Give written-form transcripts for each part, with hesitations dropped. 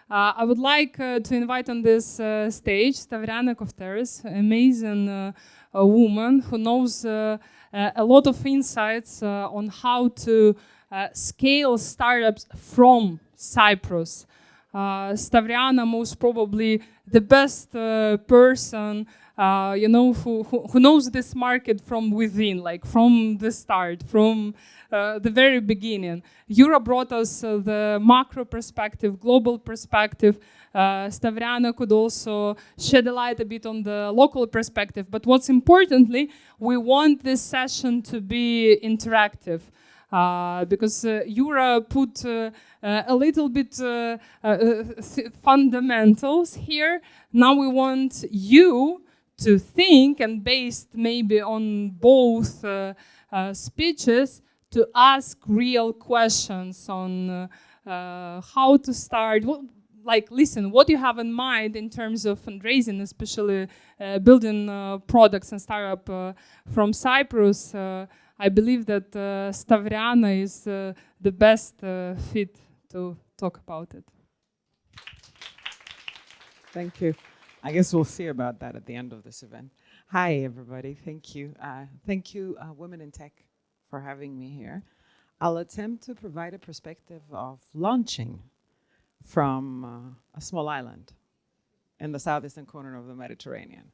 I would like to invite on this stage Stavriana Kofteros, amazing a woman who knows a lot of insights on how to scale startups from Cyprus. Stavriana, most probably the best person, who knows this market from within, like from the start, from the very beginning. Yura brought us the macro perspective, global perspective. Stavriana could also shed a light a bit on the local perspective. But what's importantly, we want this session to be interactive. Because Yura put a little bit fundamentals here. Now we want you to think, and based maybe on both speeches, to ask real questions on how to start. Listen, what you have in mind in terms of fundraising, especially building products and startup from Cyprus. I believe that Stavriana is the best fit to talk about it. Thank you. I guess we'll see about that at the end of this event. Hi, everybody. Thank you. Thank you, Women in Tech, for having me here. I'll attempt to provide a perspective of launching from a small island in the southeastern corner of the Mediterranean.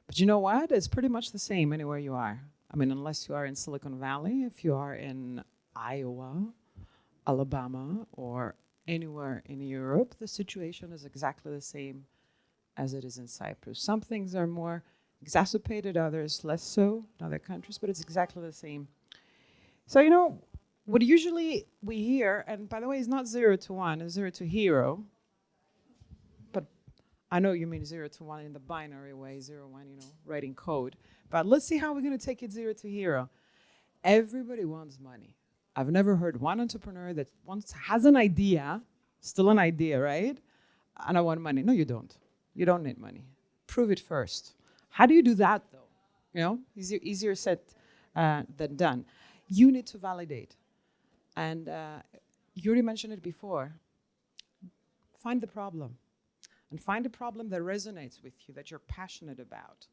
But you know what? It's pretty much the same anywhere you are. I mean, unless you are in Silicon Valley, if you are in Iowa, Alabama, or anywhere in Europe, the situation is exactly the same as it is in Cyprus. Some things are more exacerbated, others less so in other countries, but it's exactly the same. So, you know, what usually we hear, and by the way, it's not 0 to 1, it's 0 to hero. But I know you mean 0 to 1 in the binary way, 0, 1, writing code. But let's see how we're going to take it 0 to hero. Everybody wants money. I've never heard one entrepreneur that has an idea, still an idea, right? And I want money. No, you don't. You don't need money. Prove it first. How do you do that, though? Easier said than done. You need to validate. And you already mentioned it before. Find the problem. And find a problem that resonates with you, that you're passionate about,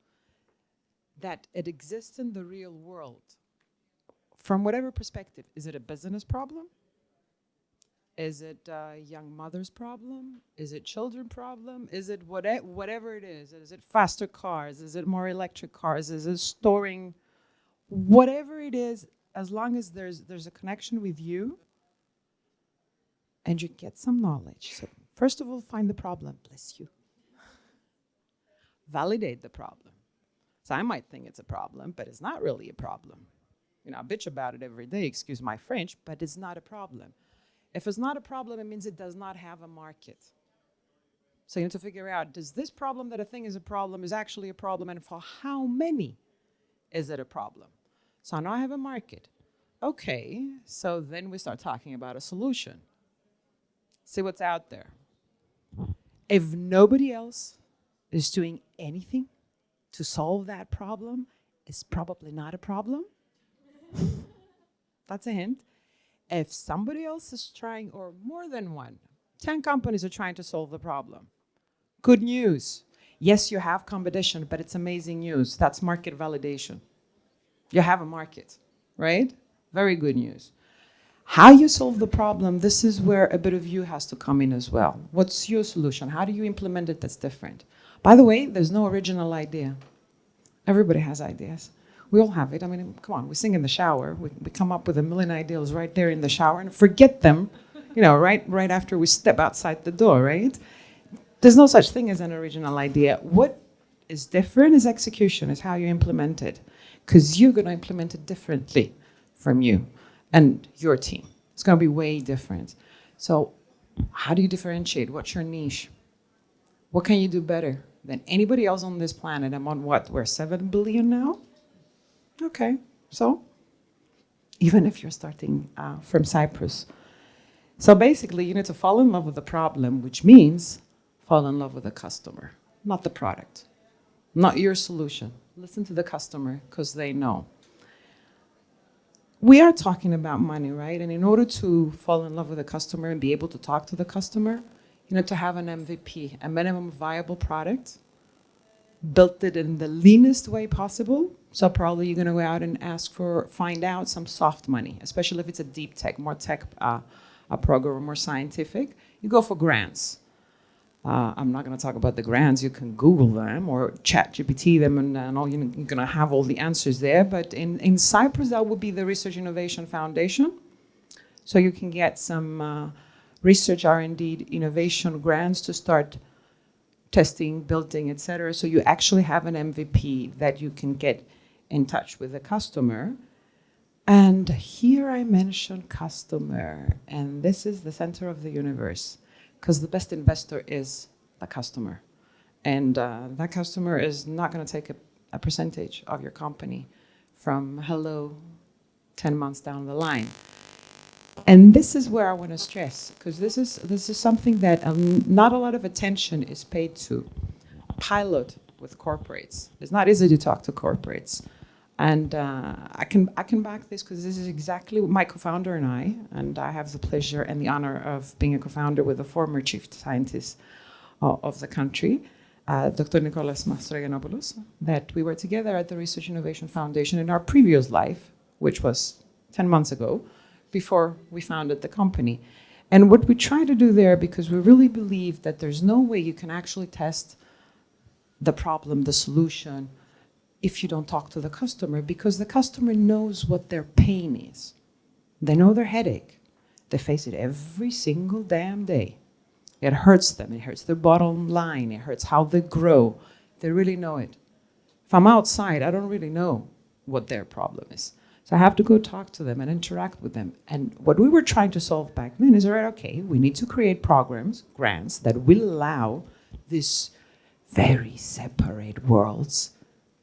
that it exists in the real world. From whatever perspective. Is it a business problem? Is it a young mother's problem? Is it children problem? Is it whatever it is? Is it faster cars? Is it more electric cars? Is it storing? Whatever it is, as long as there's a connection with you and you get some knowledge. So first of all, find the problem. Bless you. Validate the problem. So I might think it's a problem, but it's not really a problem. I bitch about it every day, excuse my French, but it's not a problem. If it's not a problem, it means it does not have a market. So you have to figure out, does this problem that I think is a problem is actually a problem, and for how many is it a problem? So now I have a market. Okay, so then we start talking about a solution. See what's out there. If nobody else is doing anything to solve that problem, it's probably not a problem. That's a hint. If somebody else is trying, or more than one, 10 companies are trying to solve the problem. Good news. Yes, you have competition, but it's amazing news. That's market validation. You have a market, right? Very good news. How you solve the problem, this is where a bit of you has to come in as well. What's your solution? How do you implement it that's different? By the way, there's no original idea. Everybody has ideas. We all have it. I mean, come on, we sing in the shower. We come up with a million ideas right there in the shower and forget them, right after we step outside the door, right? There's no such thing as an original idea. What is different is execution, is how you implement it. Because you're going to implement it differently from you and your team. It's going to be way different. So how do you differentiate? What's your niche? What can you do better than anybody else on this planet? I'm on what? We're 7 billion now? Okay, so even if you're starting from Cyprus. So basically, you need to fall in love with the problem, which means fall in love with the customer, not the product, not your solution. Listen to the customer, because they know. We are talking about money, right? And in order to fall in love with the customer and be able to talk to the customer, you need to have an MVP, a minimum viable product, built it in the leanest way possible. So probably you're going to go out and find out some soft money, especially if it's a deep tech, more tech a program, more scientific. You go for grants. I'm not going to talk about the grants. You can Google them or chat GPT them, and all, you're going to have all the answers there. But in Cyprus, that would be the Research Innovation Foundation. So you can get some research, R&D, innovation grants to start testing, building, etc. So you actually have an MVP that you can get in touch with the customer. And here I mention customer, and this is the center of the universe, because the best investor is the customer. And that customer is not going to take a percentage of your company from hello 10 months down the line. And this is where I want to stress, because this is something that not a lot of attention is paid to. Pilot with corporates. It's not easy to talk to corporates. And I can back this because this is exactly what my co-founder and I have the pleasure and the honor of being a co-founder with the former chief scientist of the country, Dr. Nicholas Mastrogiannopoulos, that we were together at the Research Innovation Foundation in our previous life, which was 10 months ago, before we founded the company. And what we try to do there, because we really believe that there's no way you can actually test the problem, the solution, if you don't talk to the customer, because the customer knows what their pain is. They know their headache. They face it every single damn day. It hurts them. It hurts their bottom line. It hurts how they grow. They really know it. If I'm outside, I don't really know what their problem is. So I have to go talk to them and interact with them. And what we were trying to solve back then is, all right, okay, we need to create programs, grants, that will allow these very separate worlds,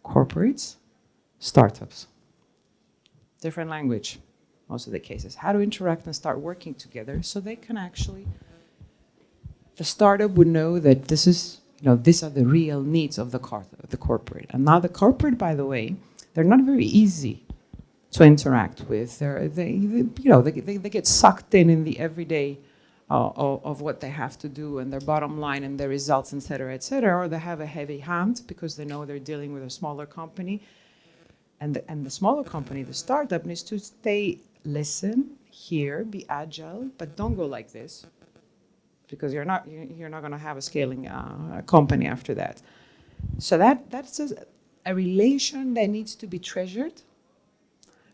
corporates, startups, different language, most of the cases, how to interact and start working together so they can actually, the startup would know that this is, these are the real needs of the corporate. And now the corporate, by the way, they're not very easy to interact with. They get sucked in the everyday of what they have to do and their bottom line and their results, et cetera, or they have a heavy hand because they know they're dealing with a smaller company. And the smaller company, the startup, needs to listen, hear, be agile, but don't go like this, because you're not going to have a scaling company after that. So that's a relation that needs to be treasured,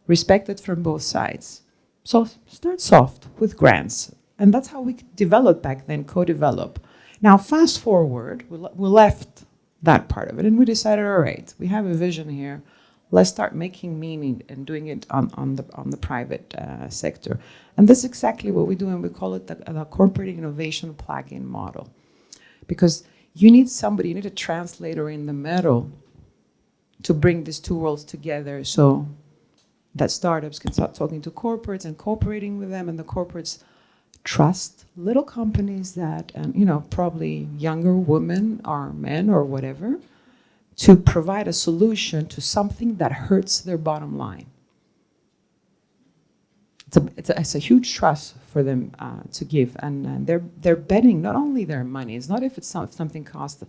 respected from both sides. So start soft with grants. And that's how we developed back then, co-develop. Now, fast forward, we left that part of it, and we decided, all right, we have a vision here. Let's start making meaning and doing it on the private sector. And this is exactly what we do, and we call it the corporate innovation plug-in model. Because you need a translator in the middle to bring these two worlds together so that startups can start talking to corporates and cooperating with them, and the corporates trust little companies that, probably younger women or men or whatever, to provide a solution to something that hurts their bottom line. It's a huge trust for them to give, and they're betting not only their money. It's not if it's something costs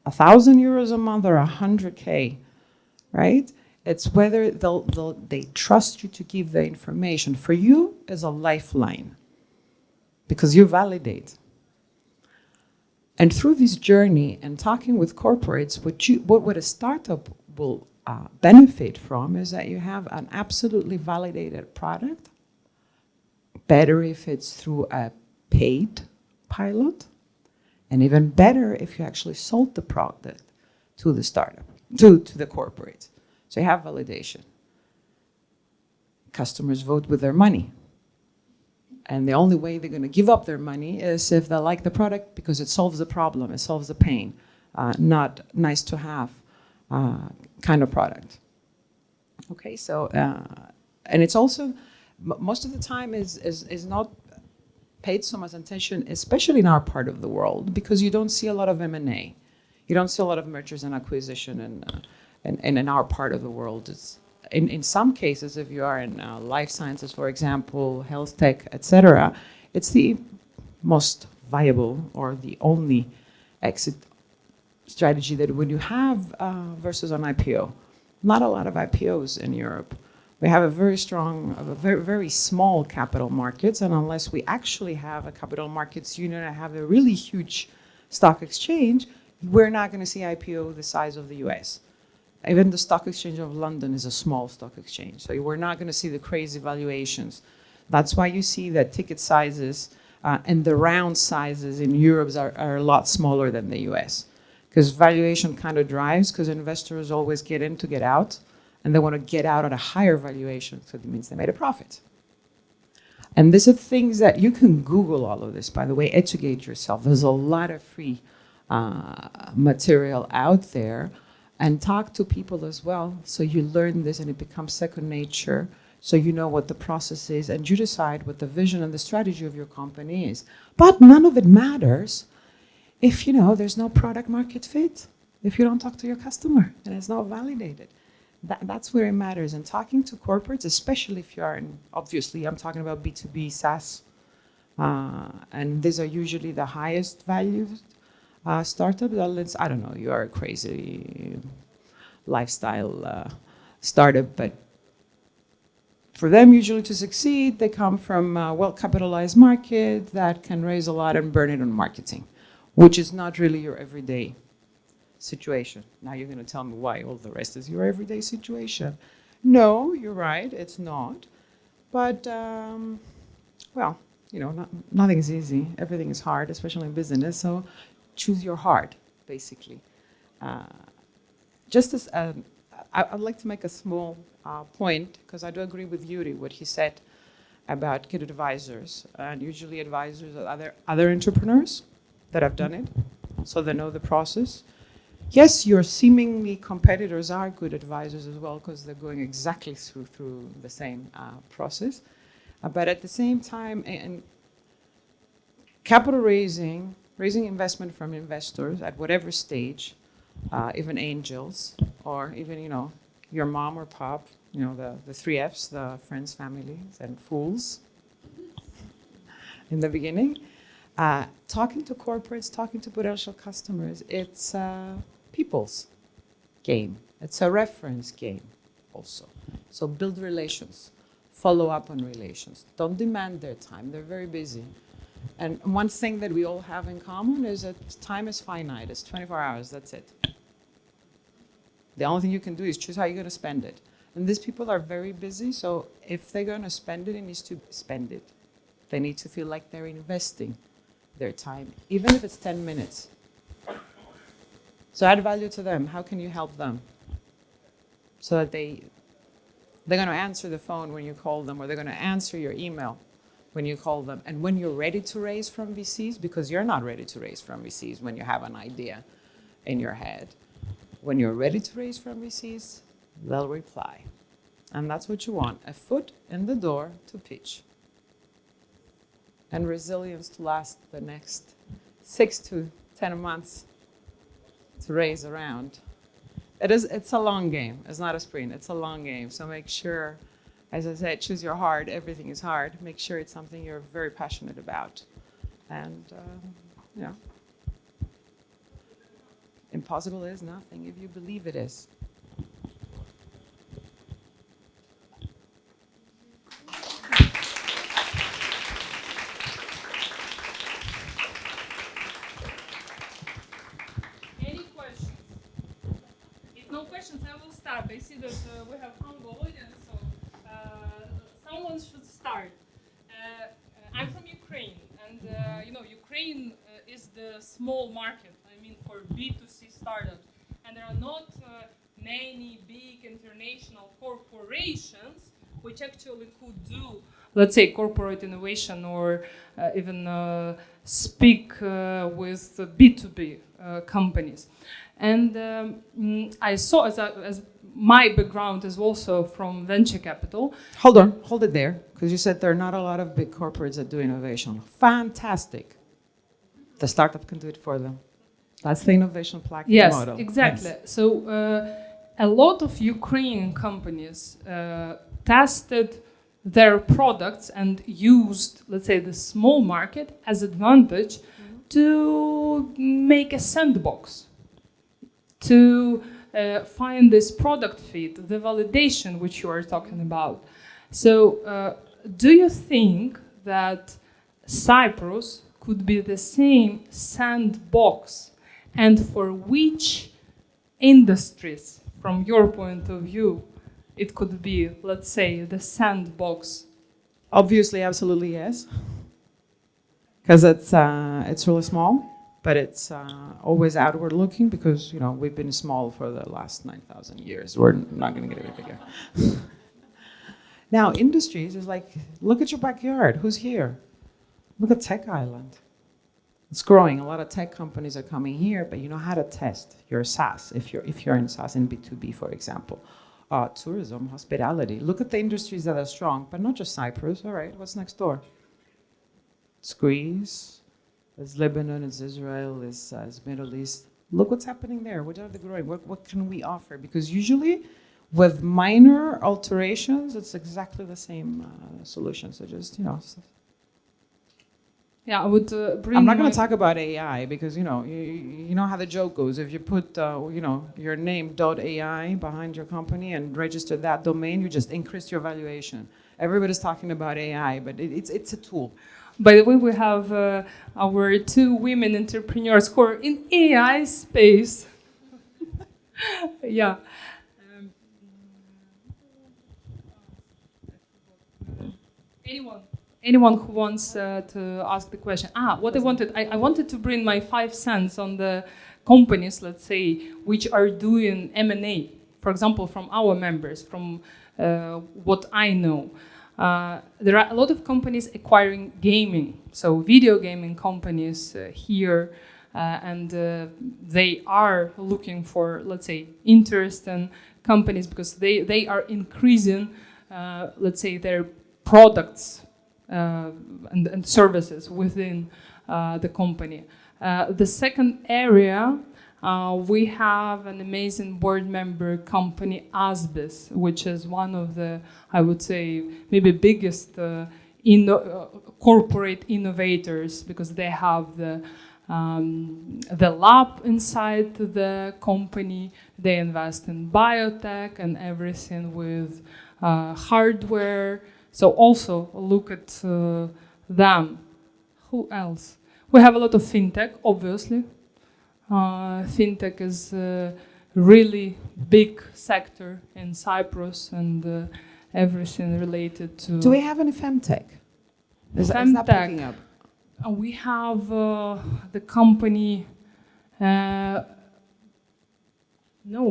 1,000 euros a month or 100K, right? It's whether they trust you to give the information. For you, is a lifeline, because you validate. And through this journey and talking with corporates, what a startup will benefit from is that you have an absolutely validated product, better if it's through a paid pilot, and even better if you actually sold the product to the startup, to the corporate. So you have validation. Customers vote with their money. And the only way they're going to give up their money is if they like the product, because it solves the problem, it solves the pain, not nice to have kind of product. Okay, so, and it's also, most of the time is not paid so much attention, especially in our part of the world, because you don't see a lot of M&A. You don't see a lot of mergers and acquisition, and in our part of the world, it's, in some cases, if you are in life sciences, for example, health tech, etc., it's the most viable or the only exit strategy that when you have versus an IPO. Not a lot of IPOs in Europe. We have a very small capital markets, and unless we actually have a capital markets union and have a really huge stock exchange, we're not going to see IPO the size of the US. Even the stock exchange of London is a small stock exchange, so we're not going to see the crazy valuations. That's why you see that ticket sizes and the round sizes in Europe are a lot smaller than the US. Because valuation kind of drives, because investors always get in to get out, and they want to get out at a higher valuation, so it means they made a profit. And these are things that you can Google all of this, by the way, educate yourself. There's a lot of free material out there, and talk to people as well, so you learn this and it becomes second nature, so you know what the process is, and you decide what the vision and the strategy of your company is. But none of it matters if there's no product market fit, if you don't talk to your customer and it's not validated. That's where it matters. And talking to corporates, especially if you are obviously I'm talking about B2B SaaS, and these are usually the highest valued startups. I don't know, you are a crazy lifestyle startup, but for them usually to succeed, they come from a well-capitalized market that can raise a lot and burn it on marketing, which is not really your everyday situation. Now you're going to tell me why all the rest is your everyday situation. No, you're right, it's not. But, nothing is easy. Everything is hard, especially in business. So choose your heart, basically. I'd like to make a small point, because I do agree with Yuri, what he said about good advisors. And usually advisors are other entrepreneurs that have done it, so they know the process. Yes, your seemingly competitors are good advisors as well, because they're going exactly through the same process. But at the same time, and capital raising investment from investors at whatever stage, even angels, or even your mom or pop, the 3 Fs, the friends, families, and fools in the beginning. Talking to corporates, talking to potential customers, it's people's game. It's a reference game also. So build relations, follow up on relations. Don't demand their time, they're very busy. And one thing that we all have in common is that time is finite, it's 24 hours, that's it. The only thing you can do is choose how you're going to spend it. And these people are very busy, so if they're going to spend it, it needs to spend it. They need to feel like they're investing their time, even if it's 10 minutes. So add value to them. How can you help them? So that they're going to answer the phone when you call them, or they're going to answer your email when you call them. And when you're ready to raise from VCs, because you're not ready to raise from VCs when you have an idea in your head. When you're ready to raise from VCs, they'll reply. And that's what you want, a foot in the door to pitch. And resilience to last the next 6 to 10 months to raise around. It's a long game. It's not a sprint. It's a long game. So make sure, as I said, choose your heart. Everything is hard. Make sure it's something you're very passionate about. And, impossible is nothing if you believe it is. I see that we have humble audience, so someone should start. I'm from Ukraine, and Ukraine is the small market. I mean, for B2C startups, and there are not many big international corporations which actually could do, let's say, corporate innovation or even speak with B2B companies. And I saw, as my background is also from venture capital. Hold it there, because you said there are not a lot of big corporates that do innovation. Fantastic. The startup can do it for them. That's the innovation platform model. Yes, exactly. Yes. So a lot of Ukrainian companies tested their products and used, let's say, the small market as advantage to make a sandbox, to find this product fit, the validation which you are talking about. So, do you think that Cyprus could be the same sandbox, and for which industries, from your point of view, it could be, let's say, the sandbox? Obviously, absolutely yes, because it's really small, but it's always outward looking because we've been small for the last 9,000 years. We're not going to get any bigger. Now, industries is like, look at your backyard. Who's here? Look at Tech Island. It's growing. A lot of tech companies are coming here, but you know how to test your SaaS if you're in SaaS in B2B, for example. Tourism, hospitality. Look at the industries that are strong, but not just Cyprus. All right, what's next door? It's Greece, it's Lebanon, it's Israel, it's Middle East. Look what's happening there. What are they growing? What can we offer? Because usually, with minor alterations, it's exactly the same solution. So just Yeah, I would bring. I'm not going to talk about AI because you know how the joke goes. If you put your name .ai behind your company and register that domain, you just increase your valuation. Everybody's talking about AI, but it's a tool. By the way, we have our two women entrepreneurs who are in AI space. Yeah. Anyone who wants to ask the question. What I wanted to bring my 5 cents on the companies, let's say, which are doing M&A. For example, from our members, from what I know. There are a lot of companies acquiring gaming, so video gaming companies here, and they are looking for, let's say, interesting companies because they are increasing, let's say, their products and services within the company. The second area, we have an amazing board member company, Asbis, which is one of the, I would say, maybe biggest corporate innovators because they have the lab inside the company. They invest in biotech and everything with hardware. So also look at them. Who else? We have a lot of fintech, obviously. Fintech is a really big sector in Cyprus and everything related to... Do we have any femtech? Is that picking up? We have the company... no,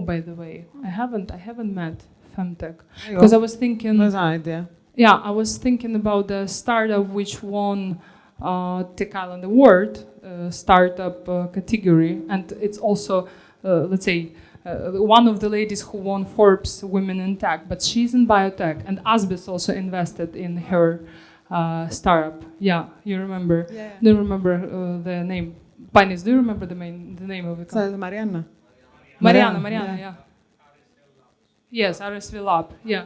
by the way, I haven't met femtech. Because I was thinking... That's an idea. Yeah, I was thinking about the startup which won Tech Island Award, startup category, and it's also, let's say, one of the ladies who won Forbes Women in Tech, but she's in biotech, and Asbis also invested in her startup. Yeah, you remember? Yeah. Do you remember the name? Panis, do you remember the name of the company? So Mariana. Mariana, yeah. Yes, RSV Lab, yeah.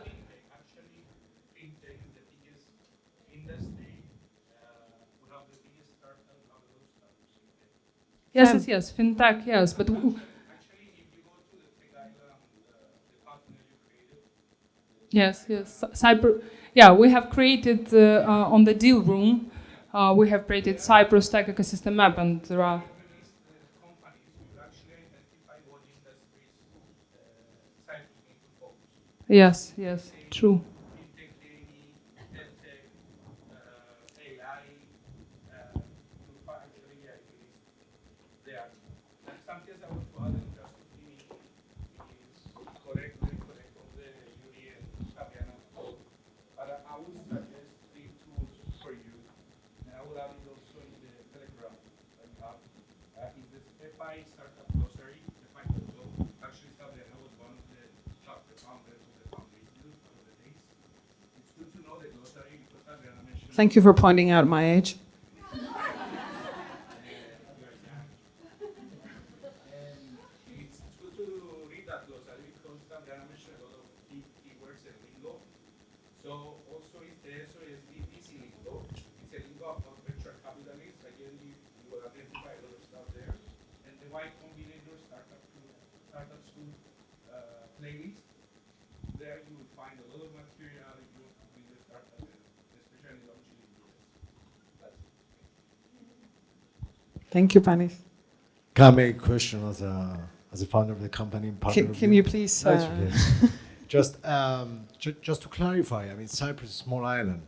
Yes, fintech, yes, but actually, if you go to the Tech Island, the partner you created. Yes, Cyprus. Yeah, we have created on the deal room. We have created Cyprus Tech Ecosystem Map, and there are. Yes, true. Thank you for pointing out my age. Y Combinator startup school playlist. There you will find a lot of material if you want to build a startup, especially launching in the US. That's it. Thank you, Panis. Can I make a question as a founder of the company and partner of Can you please? No, it's okay. Just to clarify, I mean, Cyprus is a small island.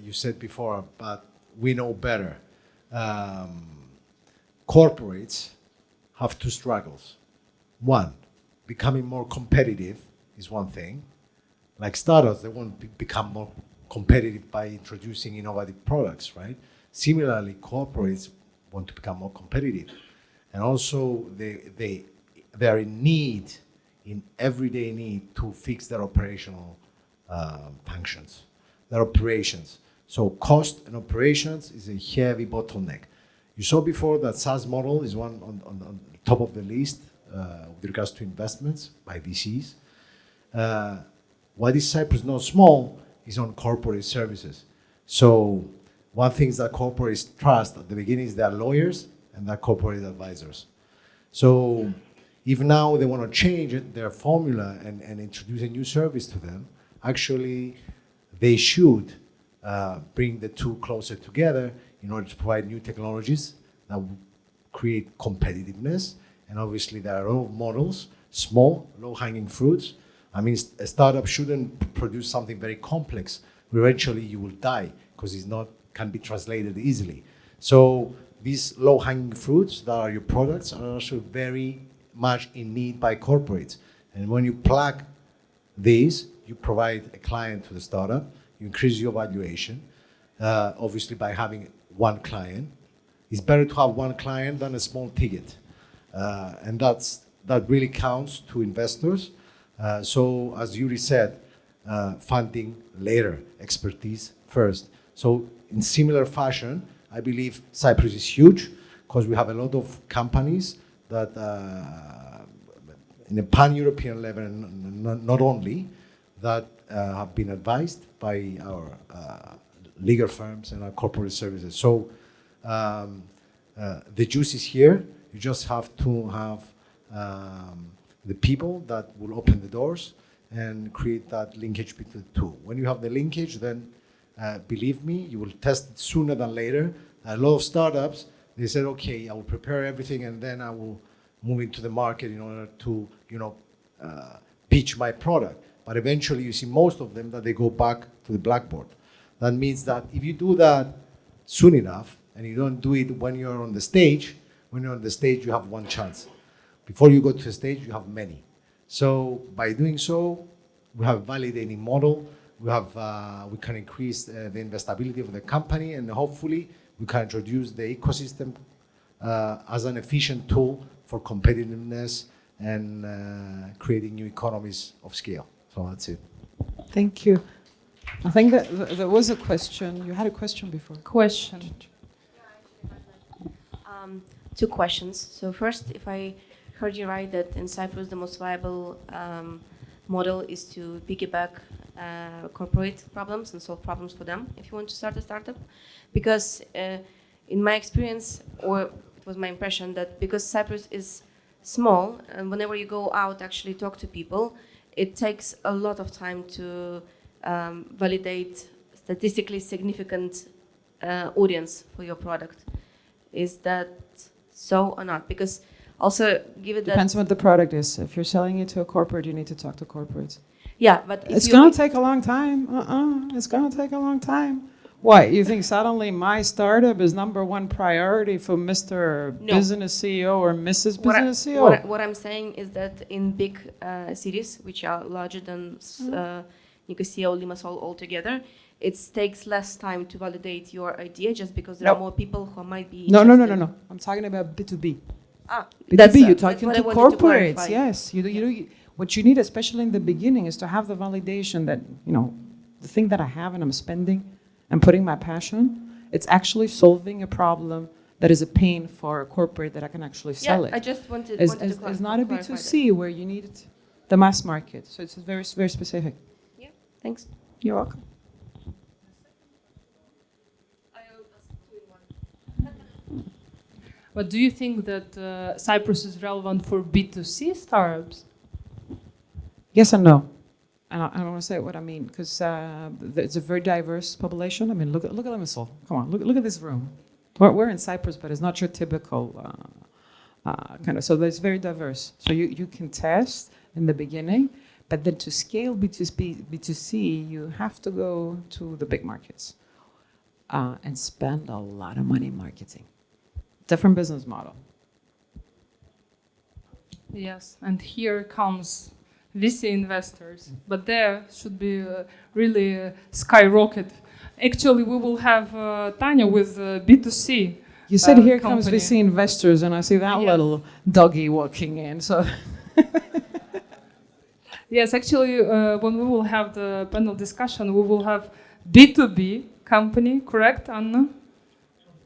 You said before, but we know better. Corporates have two struggles. One, becoming more competitive is one thing. Like startups, they want to become more competitive by introducing innovative products, right? Similarly, corporates want to become more competitive. And also they are in everyday need to fix their operational functions, their operations. So cost and operations is a heavy bottleneck. You saw before that SaaS model is one on the top of the list with regards to investments by VCs. Why is Cyprus not small is on corporate services. So one thing that corporates trust at the beginning is their lawyers and their corporate advisors. So if now they want to change their formula and introduce a new service to them, actually they should bring the two closer together in order to provide new technologies that will create competitiveness. And obviously there are a lot of models, small, low-hanging fruits. I mean, a startup shouldn't produce something very complex. Eventually you will die because it's not can be translated easily. So these low-hanging fruits that are your products are also very much in need by corporates. And when you plug these, you provide a client to the startup, you increase your valuation, obviously by having one client. It's better to have one client than a small ticket. And that really counts to investors. So as Yuri said, funding later, expertise first. So in similar fashion, I believe Cyprus is huge because we have a lot of companies that in a pan-European level, and not only, that have been advised by our legal firms and our corporate services. So the juice is here. You just have to have the people that will open the doors and create that linkage between the two. When you have the linkage, then believe me, you will test it sooner than later. A lot of startups, they said, okay, I will prepare everything and then I will move into the market in order to, pitch my product. But eventually you see most of them that they go back to the blackboard. That means that if you do that soon enough and you don't do it when you're on the stage, when you're on the stage, you have one chance. Before you go to the stage, you have many. So by doing so, we have a validating model. We can increase the investability of the company, and hopefully we can introduce the ecosystem as an efficient tool for competitiveness and creating new economies of scale. So that's it. Thank you. I think that there was a question. You had a question before. Question. Two questions. So first, if I heard you right, that in Cyprus the most viable model is to piggyback corporate problems and solve problems for them if you want to start a startup. Because in my experience, or it was my impression, that because Cyprus is small, and whenever you go out actually talk to people, it takes a lot of time to validate statistically significant audience for your product. Is that so or not? Because also give it that... Depends on what the product is. If you're selling it to a corporate, you need to talk to corporates. Yeah, but it's going to take a long time. It's going to take a long time. Why? You think suddenly my startup is #1 priority for Mr. No. Business CEO or Mrs. Business CEO? What I'm saying is that in big cities, which are larger than Nicosia or Limassol altogether, it takes less time to validate your idea just because there are more people who might be interested. No. I'm talking about B2B. That's B2B, you're talking what to I wanted to corporates. clarify. Yes. What you need, especially in the beginning, is to have the validation that, the thing that I have and I'm spending and putting my passion, it's actually solving a problem that is a pain for a corporate that I can actually sell it. I just wanted to It's not a B2C where you need the mass market. So it's very, very specific. Yeah, thanks. You're welcome. But do you think that Cyprus is relevant for B2C startups? Yes and no. And I want to say what I mean, because it's a very diverse population. I mean, look at Limassol. Come on, look at this room. We're in Cyprus, but it's not your typical kind of. So it's very diverse. So you can test in the beginning, but then to scale B2C, you have to go to the big markets and spend a lot of money in marketing. Different business model. Yes, and here comes VC investors, but there should be really skyrocket. Actually, we will have Tanya with B2C. You said here comes company. VC investors, and I see that Yeah. little doggy walking in. So Yes, actually, when we will have the panel discussion, we will have B2B company, correct, Anna?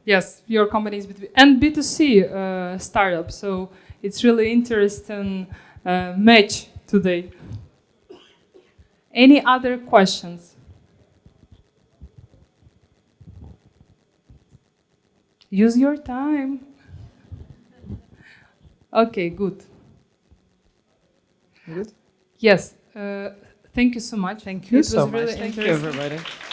Yes, your company is B2B, and B2C startup. So it's really interesting match today. Any other questions? Use your time. Okay, good. good. Yes, thank you so much. Thank you It was so really much. Thank you, interesting. everybody.